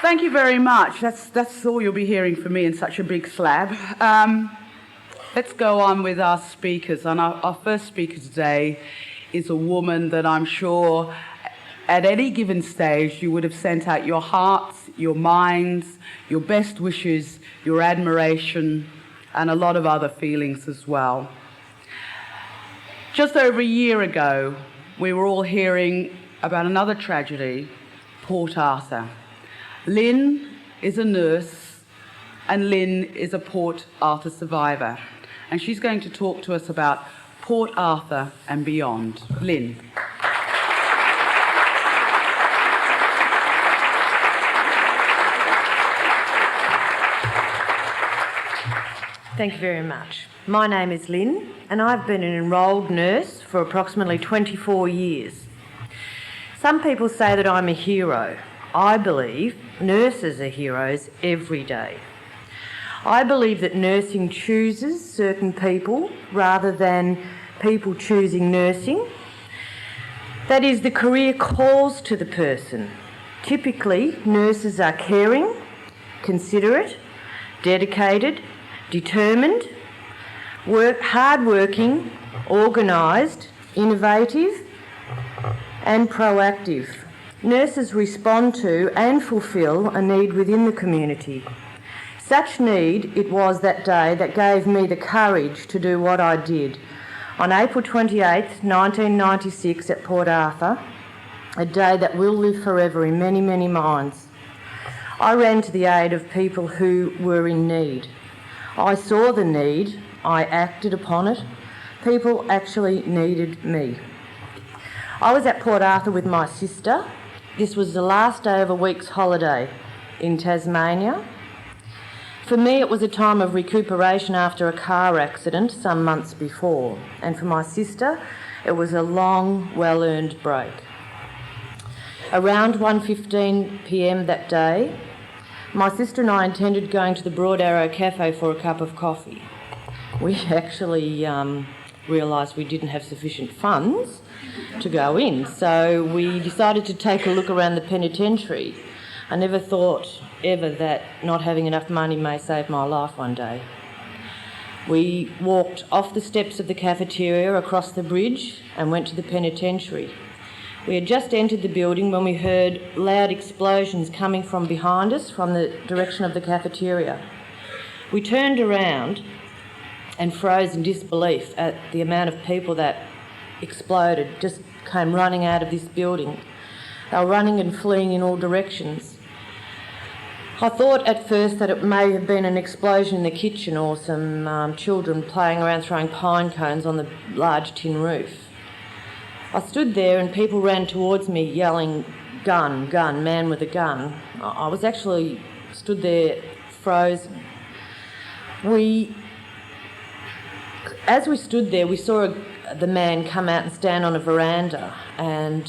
Thank you very much. That's all you'll be hearing from me in such a big slab. Let's go on with our speakers. And our first speaker today is a woman that I'm sure at any given stage you would have sent out your hearts, your minds, your best wishes, your admiration, and a lot of other feelings as well. Just over a year ago, we were all hearing about another tragedy, Port Arthur. Lynne is a nurse, and Lynne is a Port Arthur survivor. And she's going to talk to us about Port Arthur and beyond. Lynne. Thank you very much. My name is Lynne, and I've been an enrolled nurse for approximately 24 years. Some people say that I'm a hero. I believe nurses are heroes every day. I believe that nursing chooses certain people rather than people choosing nursing. That is, the career calls to the person. Typically, nurses are caring, considerate, dedicated, determined, hard-working, organised, innovative and proactive. Nurses respond to and fulfil a need within the community. Such need it was that day that gave me the courage to do what I did. On April 28th, 1996 at Port Arthur, a day that will live forever in many, many minds, I ran to the aid of people who were in need. I saw the need, I acted upon it. People actually needed me. I was at Port Arthur with my sister. This was the last day of a week's holiday in Tasmania. For me, it was a time of recuperation after a car accident some months before, and for my sister, it was a long, well-earned break. Around 1:15 p.m. that day, my sister and I intended going to the Broad Arrow Cafe for a cup of coffee. We actually realised we didn't have sufficient funds to go in, so we decided to take a look around the penitentiary. I never thought ever that not having enough money may save my life one day. We walked off the steps of the cafeteria across the bridge and went to the penitentiary. We had just entered the building when we heard loud explosions coming from behind us from the direction of the cafeteria. We turned around and froze in disbelief at the amount of people that exploded, just came running out of this building. They were running and fleeing in all directions. I thought at first that it may have been an explosion in the kitchen or some children playing around throwing pine cones on the large tin roof. I stood there and people ran towards me yelling, "Gun, gun, man with a gun." I was actually stood there frozen. As we stood there, we saw the man come out and stand on a veranda, and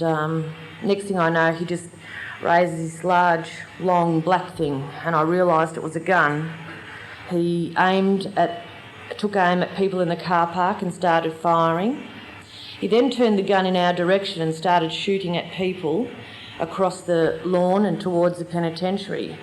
next thing I know, he just raised this large, long black thing, and I realised it was a gun. He took aim at people in the car park and started firing. He then turned the gun in our direction and started shooting at people across the lawn and towards the penitentiary.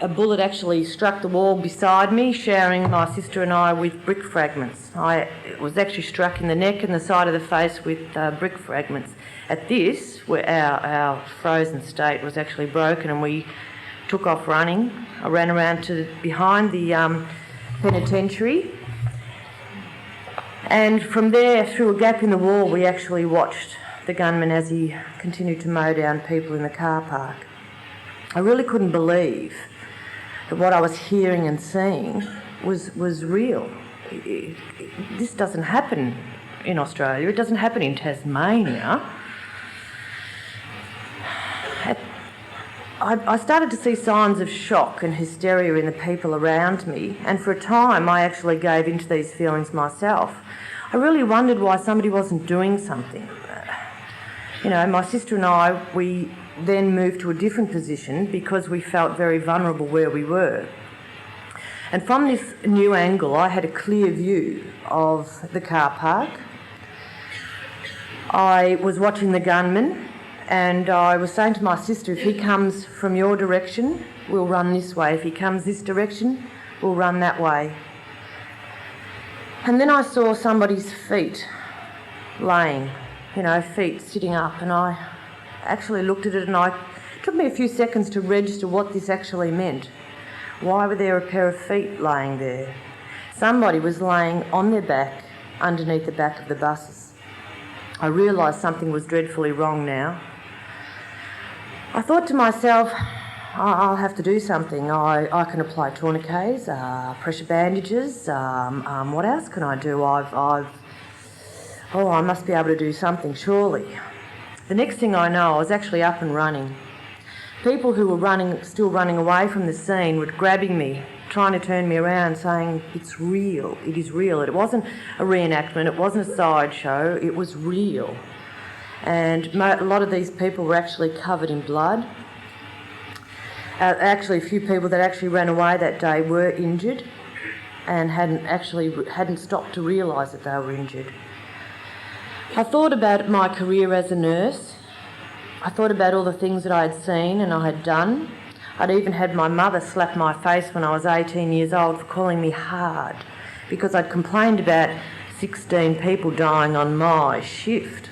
A bullet actually struck the wall beside me, showering my sister and I with brick fragments. It was actually struck in the neck and the side of the face with brick fragments. At this, where our frozen state was actually broken, and we took off running. I ran around to behind the penitentiary, and from there, through a gap in the wall, we actually watched the gunman as he continued to mow down people in the car park. I really couldn't believe that what I was hearing and seeing was real. This doesn't happen in Australia. It doesn't happen in Tasmania. I started to see signs of shock and hysteria in the people around me, and for a time I actually gave into these feelings myself. I really wondered why somebody wasn't doing something. You know, my sister and I, we then moved to a different position because we felt very vulnerable where we were. And from this new angle, I had a clear view of the car park. I was watching the gunman And I was saying to my sister, if he comes from your direction, we'll run this way. If he comes this direction, we'll run that way. And then I saw somebody's feet laying, feet sitting up, and I actually looked at it, and it took me a few seconds to register what this actually meant. Why were there a pair of feet laying there? Somebody was laying on their back underneath the back of the buses. I realised something was dreadfully wrong now. I thought to myself, I'll have to do something. I can apply tourniquets, pressure bandages. What else can I do? I must be able to do something, surely. The next thing I know, I was actually up and running. People who were still running away from the scene were grabbing me, trying to turn me around, saying, it's real, it is real. It wasn't a reenactment, it wasn't a sideshow, it was real. And a lot of these people were actually covered in blood. Actually, a few people that actually ran away that day were injured and hadn't stopped to realise that they were injured. I thought about my career as a nurse. I thought about all the things that I had seen and I had done. I'd even had my mother slap my face when I was 18 years old for calling me hard because I'd complained about 16 people dying on my shift.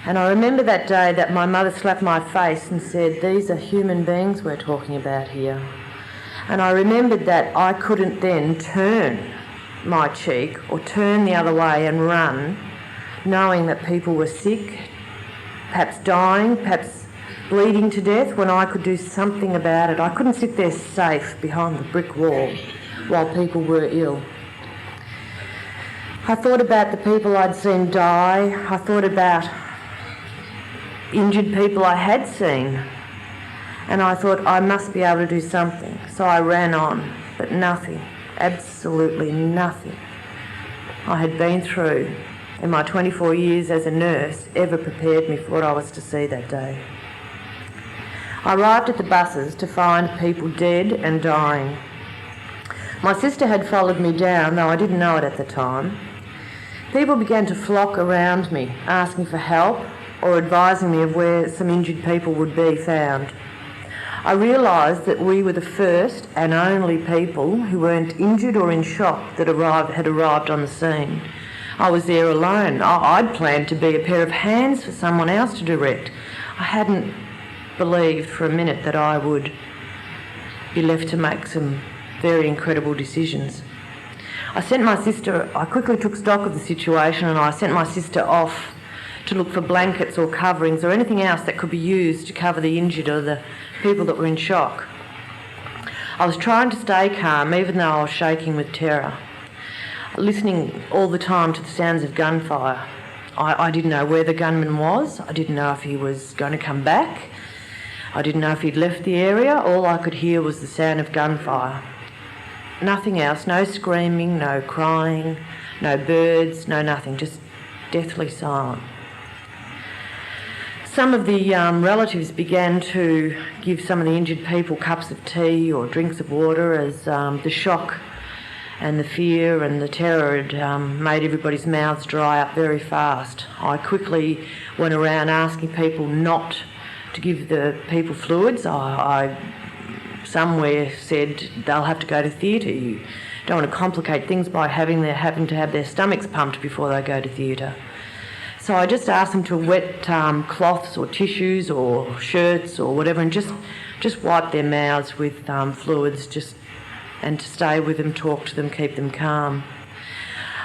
And I remember that day that my mother slapped my face and said, these are human beings we're talking about here. And I remembered that I couldn't then turn my cheek or turn the other way and run, knowing that people were sick, perhaps dying, perhaps bleeding to death, when I could do something about it. I couldn't sit there safe behind the brick wall while people were ill. I thought about the people I'd seen die. I thought about injured people I had seen. And I thought I must be able to do something. So I ran on, but nothing, absolutely nothing I had been through in my 24 years as a nurse ever prepared me for what I was to see that day. I arrived at the buses to find people dead and dying. My sister had followed me down, though I didn't know it at the time. People began to flock around me, asking for help or advising me of where some injured people would be found. I realised that we were the first and only people who weren't injured or in shock that had arrived on the scene. I was there alone. I'd planned to be a pair of hands for someone else to direct. I hadn't believed for a minute that I would be left to make some very incredible decisions. I quickly took stock of the situation and I sent my sister off to look for blankets or coverings or anything else that could be used to cover the injured or the people that were in shock. I was trying to stay calm even though I was shaking with terror, listening all the time to the sounds of gunfire. I didn't know where the gunman was. I didn't know if he was going to come back. I didn't know if he'd left the area. All I could hear was the sound of gunfire. Nothing else, no screaming, no crying, no birds, no nothing, just deathly silent. Some of the relatives began to give some of the injured people cups of tea or drinks of water as the shock and the fear and the terror had made everybody's mouths dry up very fast. I quickly went around asking people not to give the people fluids. I somewhere said they'll have to go to theatre. You don't want to complicate things by having to have their stomachs pumped before they go to theatre. So I just asked them to wet cloths or tissues or shirts or whatever and just wipe their mouths with fluids and to stay with them, talk to them, keep them calm.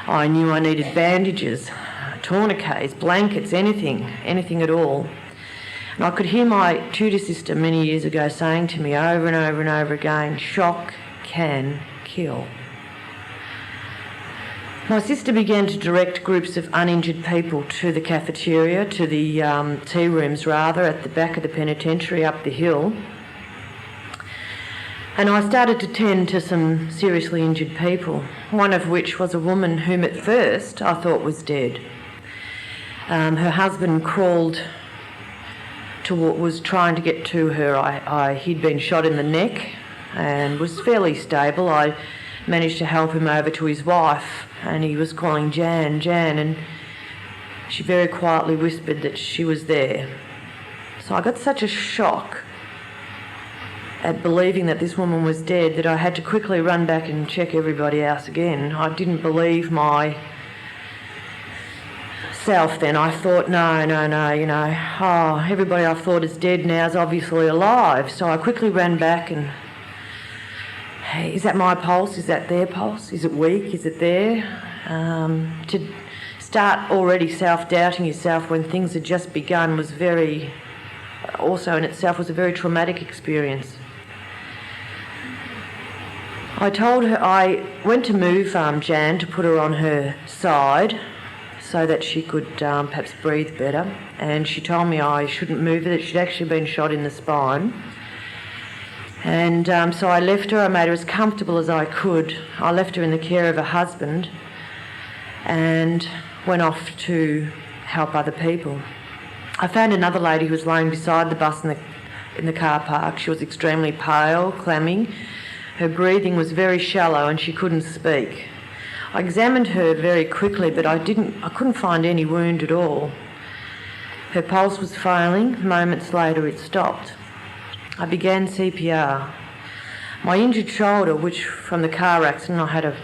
I knew I needed bandages, tourniquets, blankets, anything at all. And I could hear my tutor sister many years ago saying to me over and over and over again, shock can kill. My sister began to direct groups of uninjured people to the cafeteria, to the tea rooms rather, at the back of the penitentiary up the hill. And I started to tend to some seriously injured people, one of which was a woman whom at first I thought was dead. Her husband was trying to get to her. He'd been shot in the neck and was fairly stable. I managed to help him over to his wife and he was calling Jan, and she very quietly whispered that she was there So I got such a shock at believing that this woman was dead that I had to quickly run back and check everybody else again. I didn't believe myself then. I thought, no, everybody I thought is dead now is obviously alive. So I quickly ran back and, hey, is that my pulse? Is that their pulse? Is it weak? Is it there? To start already self-doubting yourself when things had just begun was also in itself was a very traumatic experience. I told her I went to move Jan to put her on her side so that she could perhaps breathe better, and she told me I shouldn't move her, that she'd actually been shot in the spine. And so I left her. I made her as comfortable as I could. I left her in the care of her husband and went off to help other people. I found another lady who was lying beside the bus in the car park. She was extremely pale, clammy. Her breathing was very shallow and she couldn't speak. I examined her very quickly, but I couldn't find any wound at all. Her pulse was failing. Moments later it stopped. I began CPR. My injured shoulder, which from the car accident, I had a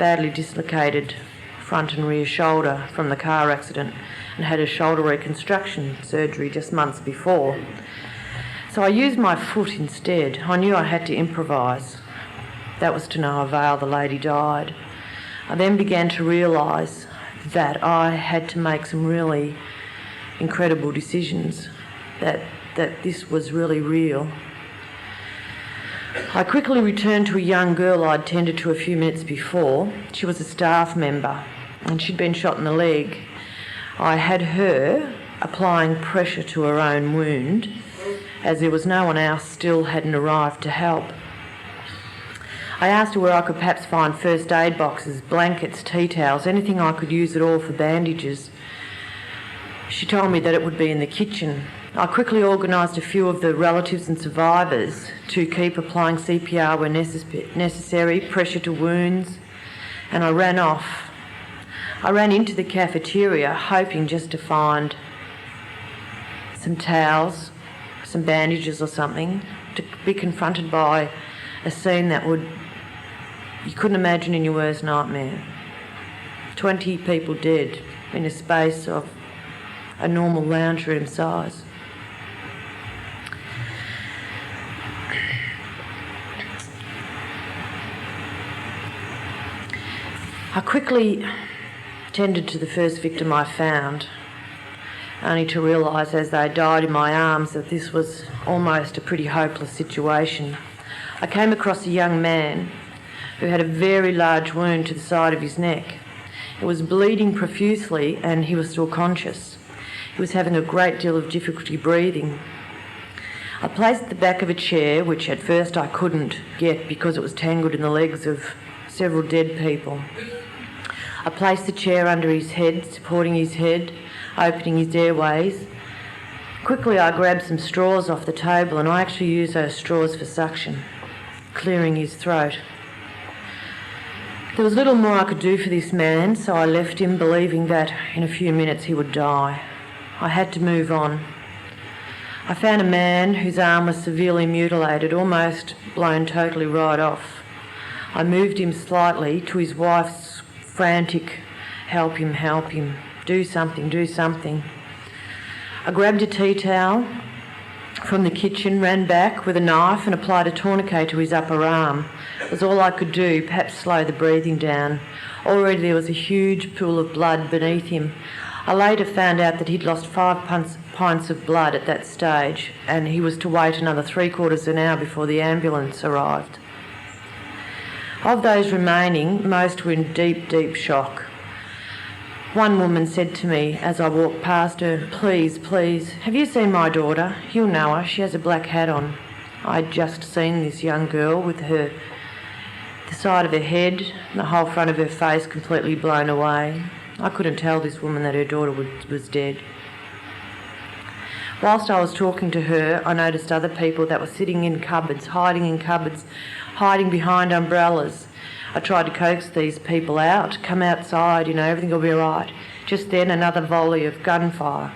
badly dislocated front and rear shoulder from the car accident and had a shoulder reconstruction surgery just months before. So I used my foot instead. I knew I had to improvise. That was to no avail. The lady died. I then began to realise that I had to make some really incredible decisions, that this was really real. I quickly returned to a young girl I'd tended to a few minutes before. She was a staff member and she'd been shot in the leg. I had her applying pressure to her own wound, as there was no one else still hadn't arrived to help. I asked her where I could perhaps find first aid boxes, blankets, tea towels, anything I could use at all for bandages. She told me that it would be in the kitchen. I quickly organised a few of the relatives and survivors to keep applying CPR where necessary, pressure to wounds, and I ran off. I ran into the cafeteria hoping just to find some towels, some bandages or something, to be confronted by a scene that you couldn't imagine in your worst nightmare. 20 people dead in a space of a normal lounge room size. I quickly tended to the first victim I found, only to realise as they died in my arms that this was almost a pretty hopeless situation. I came across a young man who had a very large wound to the side of his neck. It was bleeding profusely and he was still conscious. He was having a great deal of difficulty breathing. I placed the back of a chair, which at first I couldn't get because it was tangled in the legs of several dead people. I placed the chair under his head, supporting his head, opening his airways. Quickly I grabbed some straws off the table and I actually used those straws for suction, clearing his throat. There was little more I could do for this man, so I left him believing that in a few minutes he would die. I had to move on. I found a man whose arm was severely mutilated, almost blown totally right off. I moved him slightly to his wife's frantic, help him, do something. I grabbed a tea towel from the kitchen, ran back with a knife and applied a tourniquet to his upper arm. It was all I could do, perhaps slow the breathing down. Already there was a huge pool of blood beneath him. I later found out that he'd lost 5 pints of blood at that stage and he was to wait another 3/4 an hour before the ambulance arrived. Of those remaining, most were in deep, deep shock. One woman said to me as I walked past her, please, have you seen my daughter? You'll know her, she has a black hat on. I'd just seen this young girl with the side of her head, the whole front of her face completely blown away. I couldn't tell this woman that her daughter was dead. Whilst I was talking to her, I noticed other people that were sitting in cupboards, hiding behind umbrellas. I tried to coax these people out, come outside, everything will be all right. Just then another volley of gunfire.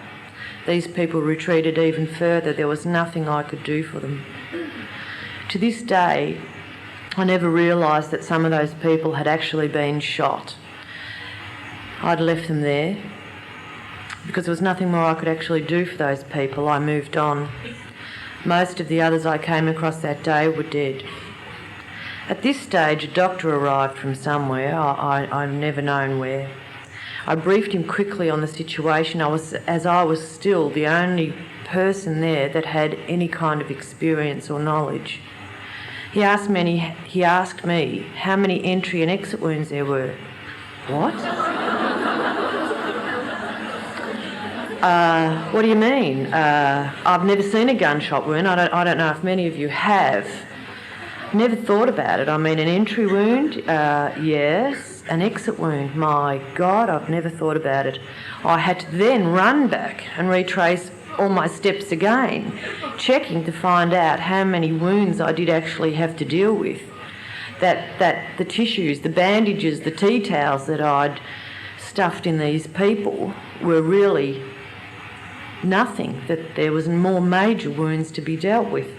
these people retreated even further. There was nothing I could do for them. To this day, I never realised that some of those people had actually been shot. I'd left them there because there was nothing more I could actually do for those people. I moved on. Most of the others I came across that day were dead. At this stage, a doctor arrived from somewhere. I've never known where. I briefed him quickly on the situation, as I was still the only person there that had any kind of experience or knowledge. He asked me how many entry and exit wounds there were. What? What do you mean? I've never seen a gunshot wound. I don't know if many of you have. Never thought about it. I mean, an entry wound, yes. An exit wound, my God, I've never thought about it. I had to then run back and retrace all my steps again, checking to find out how many wounds I did actually have to deal with. That the tissues, the bandages, the tea towels that I'd stuffed in these people were really nothing, that there was more major wounds to be dealt with.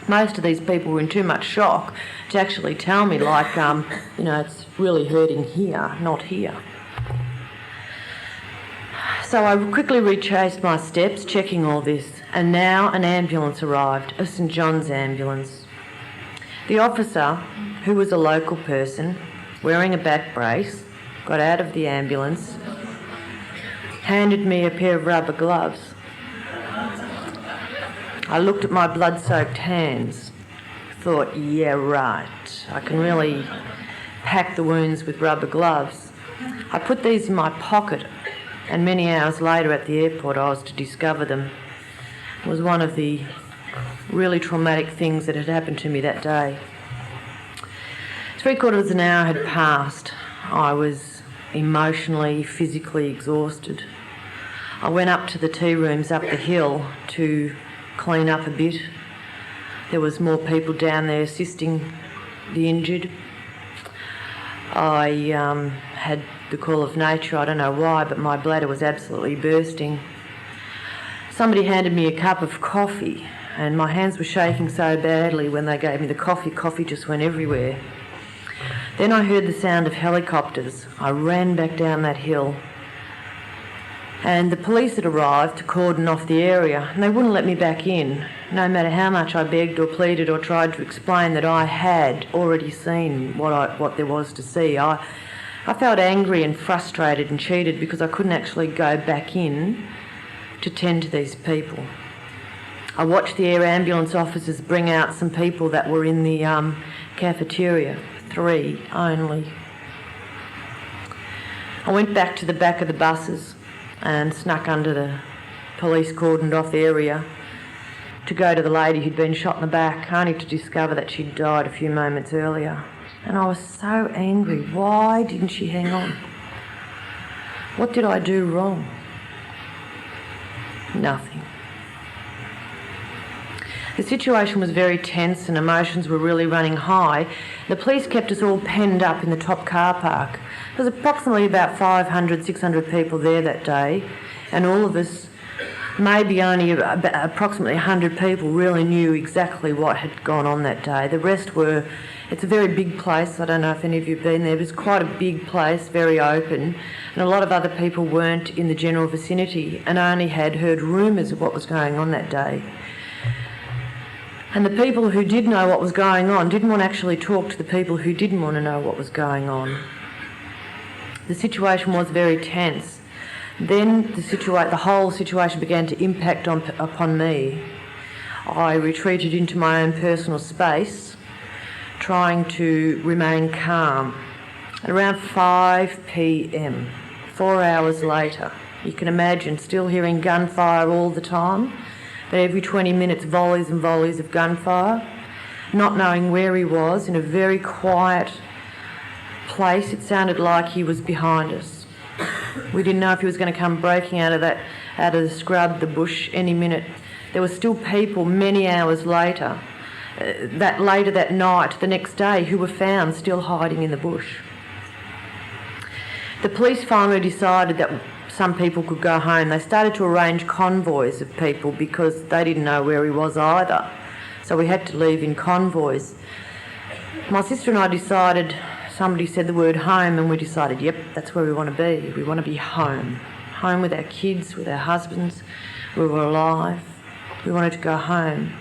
Most of these people were in too much shock to actually tell me, like, it's really hurting here, not here. So I quickly retraced my steps, checking all this, and now an ambulance arrived, a St John's ambulance. The officer, who was a local person, wearing a back brace, got out of the ambulance, handed me a pair of rubber gloves. I looked at my blood-soaked hands, thought, yeah, right, I can really pack the wounds with rubber gloves. I put these in my pocket, and many hours later at the airport I was to discover them. It was one of the really traumatic things that had happened to me that day. 3/4 of an hour had passed. I was emotionally, physically exhausted. I went up to the tea rooms up the hill to clean up a bit. There was more people down there assisting the injured. I had the call of nature, I don't know why, but my bladder was absolutely bursting. Somebody handed me a cup of coffee and my hands were shaking so badly when they gave me the coffee just went everywhere. Then I heard the sound of helicopters. I ran back down that hill. And the police had arrived to cordon off the area, and they wouldn't let me back in, no matter how much I begged or pleaded or tried to explain that I had already seen what there was to see. I felt angry and frustrated and cheated because I couldn't actually go back in to tend to these people. I watched the air ambulance officers bring out some people that were in the cafeteria, 3 only. I went back to the back of the buses and snuck under the police cordoned off area to go to the lady who'd been shot in the back, only to discover that she'd died a few moments earlier. And I was so angry. Why didn't she hang on? What did I do wrong? Nothing. The situation was very tense and emotions were really running high. The police kept us all penned up in the top car park. There was approximately about 500, 600 people there that day, and all of us, maybe only approximately 100 people, really knew exactly what had gone on that day. The rest were, it's a very big place, I don't know if any of you have been there, but it's quite a big place, very open, and a lot of other people weren't in the general vicinity and only had heard rumours of what was going on that day. And the people who did know what was going on didn't want to actually talk to the people who didn't want to know what was going on. The situation was very tense. Then the whole situation began to impact upon me. I retreated into my own personal space, trying to remain calm. At around 5 p.m, 4 hours later, you can imagine still hearing gunfire all the time, but every 20 minutes volleys and volleys of gunfire, not knowing where he was, in a very quiet place. It sounded like he was behind us. We didn't know if he was going to come breaking out of the scrub, the bush, any minute. There were still people many hours later, later that night, the next day, who were found still hiding in the bush. The police finally decided that some people could go home, they started to arrange convoys of people because they didn't know where he was either. So we had to leave in convoys. My sister and I decided, somebody said the word home, and we decided, yep, that's where we want to be. We want to be home. Home with our kids, with our husbands. We were alive. We wanted to go home.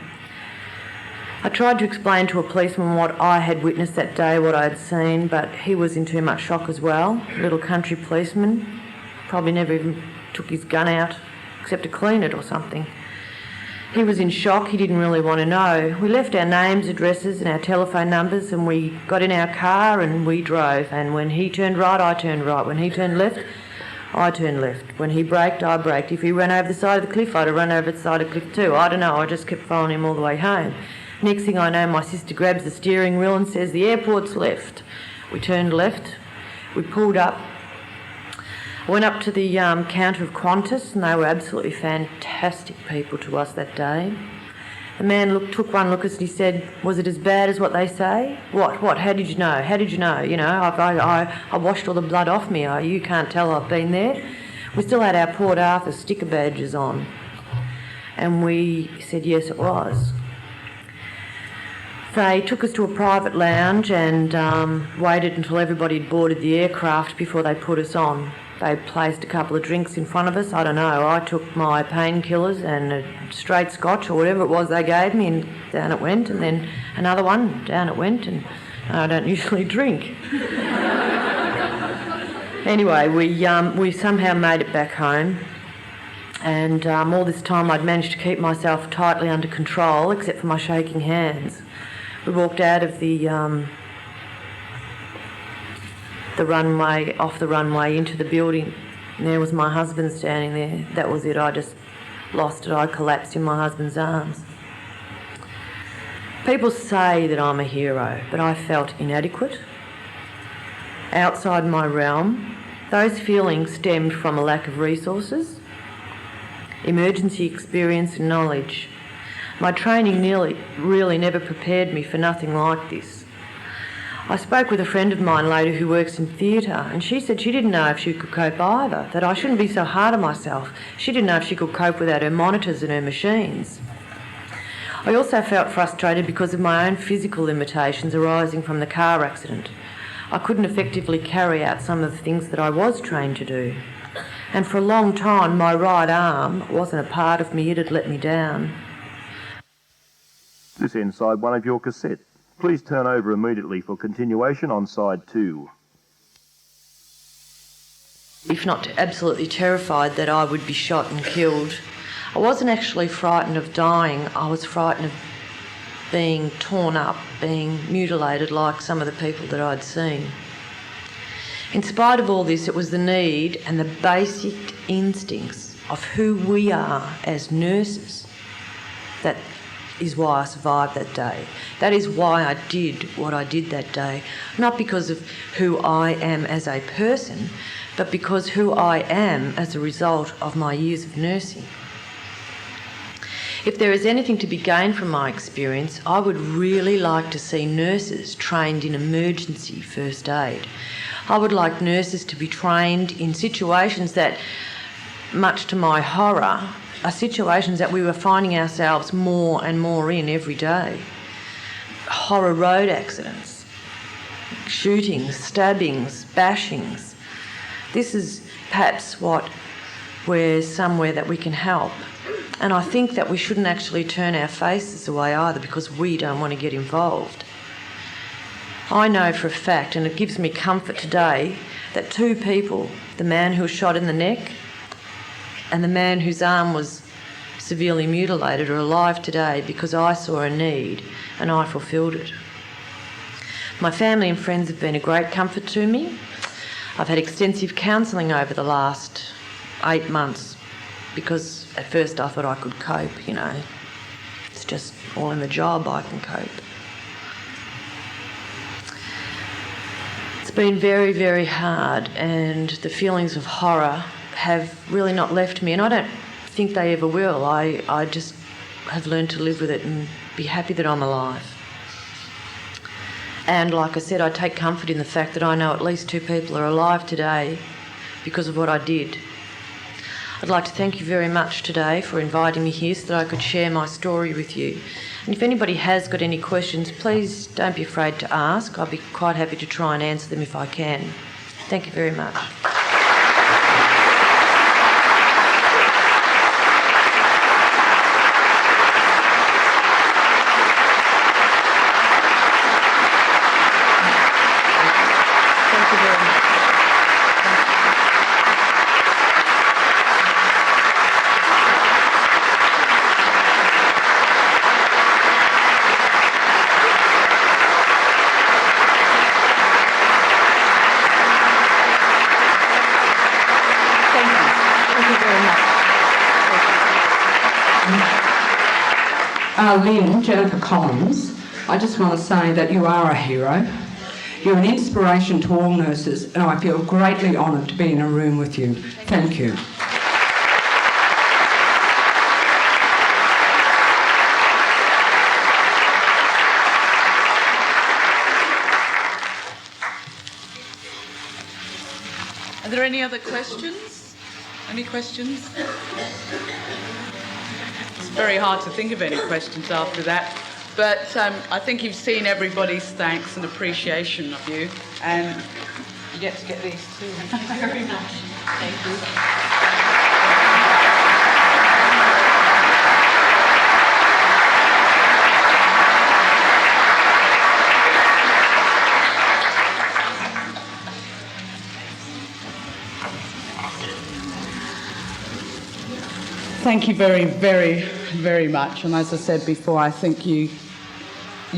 I tried to explain to a policeman what I had witnessed that day, what I had seen, but he was in too much shock as well. A little country policeman, probably never even took his gun out except to clean it or something. He was in shock. He didn't really want to know. We left our names, addresses and our telephone numbers, and we got in our car and we drove. And when he turned right, I turned right. When he turned left, I turned left. When he braked, I braked. If he ran over the side of the cliff, I'd have run over the side of the cliff too. I don't know. I just kept following him all the way home. Next thing I know, my sister grabs the steering wheel and says, the airport's left. We turned left. We pulled up. I went up to the counter of Qantas, and they were absolutely fantastic people to us that day. The man took one look at us and he said, was it as bad as what they say? What? How did you know? How did you know? You know, I washed all the blood off me. You can't tell I've been there. We still had our Port Arthur sticker badges on. And we said, yes, it was. They took us to a private lounge and waited until everybody had boarded the aircraft before they put us on. They placed a couple of drinks in front of us. I don't know. I took my painkillers and a straight scotch or whatever it was they gave me, and down it went. And then another one, down it went. And I don't usually drink. Anyway, we somehow made it back home. And all this time I'd managed to keep myself tightly under control, except for my shaking hands. We walked out of the runway, off the runway into the building, and there was my husband standing there. That was it. I just lost it. I collapsed in my husband's arms. People say that I'm a hero, but I felt inadequate, outside my realm. Those feelings stemmed from a lack of resources, emergency experience and knowledge. My training really never prepared me for nothing like this. I spoke with a friend of mine later who works in theatre, and she said she didn't know if she could cope either, that I shouldn't be so hard on myself. She didn't know if she could cope without her monitors and her machines. I also felt frustrated because of my own physical limitations arising from the car accident. I couldn't effectively carry out some of the things that I was trained to do. And for a long time, my right arm wasn't a part of me. It had let me down. This ends side 1 of your cassette. Please turn over immediately for continuation on side 2. If not absolutely terrified that I would be shot and killed, I wasn't actually frightened of dying. I was frightened of being torn up, being mutilated like some of the people that I'd seen. In spite of all this, it was the need and the basic instincts of who we are as nurses that is why I survived that day. That is why I did what I did that day. Not because of who I am as a person, but because who I am as a result of my years of nursing. If there is anything to be gained from my experience, I would really like to see nurses trained in emergency first aid. I would like nurses to be trained in situations that, much to my horror, are situations that we were finding ourselves more and more in every day. Horror road accidents, shootings, stabbings, bashings. This is perhaps we're somewhere that we can help. And I think that we shouldn't actually turn our faces away either because we don't want to get involved. I know for a fact, and it gives me comfort today, that 2 people, the man who was shot in the neck and the man whose arm was severely mutilated, are alive today because I saw a need and I fulfilled it. My family and friends have been a great comfort to me. I've had extensive counselling over the last 8 months because at first I thought I could cope, you know. It's just all in the job, I can cope. It's been very, very hard, and the feelings of horror have really not left me, and I don't think they ever will. I just have learned to live with it and be happy that I'm alive. And like I said, I take comfort in the fact that I know at least 2 people are alive today because of what I did. I'd like to thank you very much today for inviting me here so that I could share my story with you. And if anybody has got any questions, please don't be afraid to ask. I'll be quite happy to try and answer them if I can. Thank you very much. Lynne, Jennifer Collins, I just want to say that you are a hero. You're an inspiration to all nurses, and I feel greatly honoured to be in a room with you. Thank you. Are there any other questions? Any questions? It's very hard to think of any questions after that, but I think you've seen everybody's thanks and appreciation of you, and you get to get these too. Thank you very much. Thank you. Thank you very, very, very much. And as I said before, I think you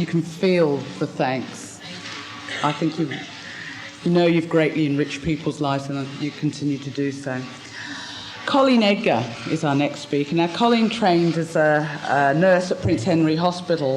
can feel the thanks. I think you've greatly enriched people's lives, and you continue to do so. Colleen Edgar is our next speaker. Now, Colleen trained as a nurse at Prince Henry Hospital